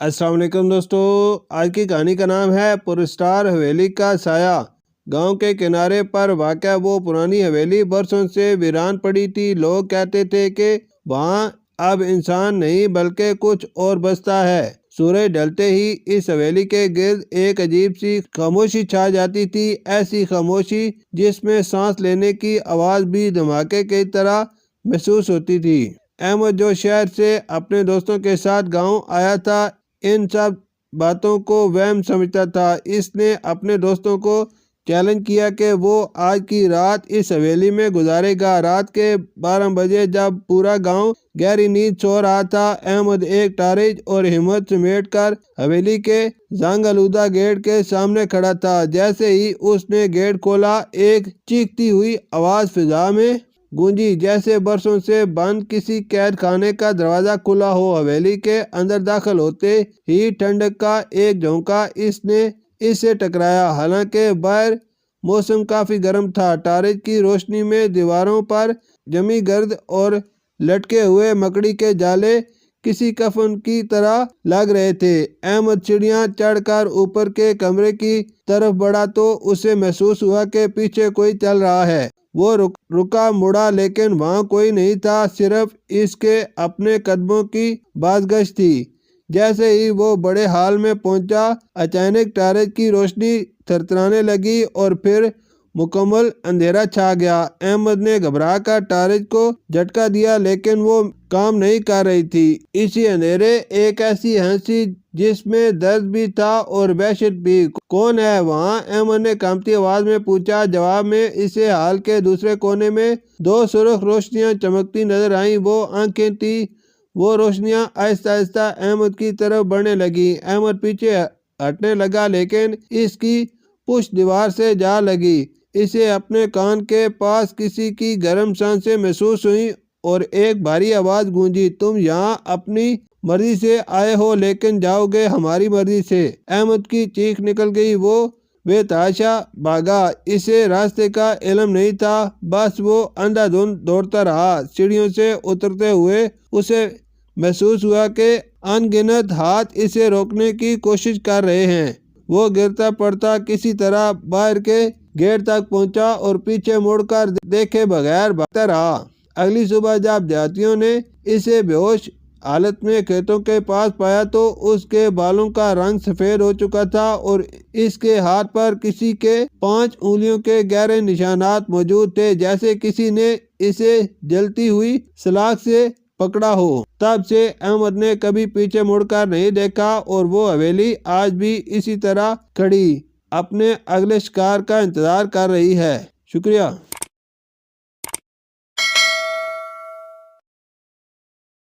अस्सलाम वालेकुम दोस्तों, आज की कहानी का नाम है पुरस्टार हवेली का साया। गांव के किनारे पर वाक़या वो पुरानी हवेली बरसों से वीरान पड़ी थी। लोग कहते थे कि वहाँ अब इंसान नहीं बल्कि कुछ और बसता है। सूरज ढलते ही इस हवेली के गिर्द एक अजीब सी खामोशी छा जाती थी, ऐसी खामोशी जिसमें सांस लेने की आवाज़ भी धमाके की तरह महसूस होती थी। अहमद जो शहर से अपने दोस्तों के साथ गांव आया था, इन सब बातों को वहम समझता था। इसने अपने दोस्तों को चैलेंज किया कि वो आज की रात इस हवेली में गुजारेगा। रात के 12 बजे जब पूरा गांव गहरी नींद सो रहा था, अहमद एक टारिज और हिम्मत समेट कर हवेली के जंग आलूदा गेट के सामने खड़ा था। जैसे ही उसने गेट खोला, एक चीखती हुई आवाज़ फिजा में गूंजी, जैसे बरसों से बंद किसी कैद खाने का दरवाजा खुला हो। हवेली के अंदर दाखिल होते ही ठंडक का एक झोंका इससे टकराया। हालांकि बाहर मौसम काफ़ी गर्म था। टारिज की रोशनी में दीवारों पर जमी गर्द और लटके हुए मकड़ी के जाले किसी कफन की तरह लग रहे थे। अहमद सीढ़ियाँ चढ़कर ऊपर के कमरे की तरफ बढ़ा तो उसे महसूस हुआ कि पीछे कोई चल रहा है। वो रुका, मुड़ा, लेकिन वहाँ कोई नहीं था, सिर्फ इसके अपने कदमों की बाज़गश थी। जैसे ही वो बड़े हाल में पहुंचा, अचानक टारिज की रोशनी थरथराने लगी और फिर मुकम्मल अंधेरा छा गया। अहमद ने घबरा कर टारिज को झटका दिया, लेकिन वो काम नहीं कर रही थी। इसी अंधेरे एक ऐसी हंसी जिसमें दर्द भी था और वहशत भी। कौन है वहाँ? अहमद ने कांपती आवाज में पूछा। जवाब में इसे हाल के दूसरे कोने में दो सुर्ख रोशनियां चमकती नजर आईं। वो आंखें थी। वो रोशनियां आहिस्ता आहिस्ता अहमद की तरफ बढ़ने लगी। अहमद पीछे हटने लगा, लेकिन इसकी पुष्ट दीवार से जा लगी। इसे अपने कान के पास किसी की गर्म सांसें महसूस हुई और एक भारी आवाज गूंजी, तुम यहाँ अपनी मर्जी से आए हो, लेकिन जाओगे हमारी मर्जी से। अहमद की चीख निकल गई। वो बेतहाशा भागा। इसे रास्ते का इल्म नहीं था, बस वो अंधाधुंध दौड़ता रहा। सीढ़ियों से उतरते हुए उसे महसूस हुआ कि अनगिनत हाथ इसे रोकने की कोशिश कर रहे हैं। वो गिरता पड़ता किसी तरह बाहर के गेट तक पहुंचा और पीछे मुड़कर देखे बगैर भागता रहा। अगली सुबह जब देहातियों ने इसे बेहोश हालत में खेतों के पास पाया तो उसके बालों का रंग सफेद हो चुका था और इसके हाथ पर किसी के 5 उंगलियों के गहरे निशानात मौजूद थे, जैसे किसी ने इसे जलती हुई सलाख से पकड़ा हो। तब से अहमद ने कभी पीछे मुड़कर नहीं देखा और वो हवेली आज भी इसी तरह खड़ी अपने अगले शिकार का इंतजार कर रही है। शुक्रिया।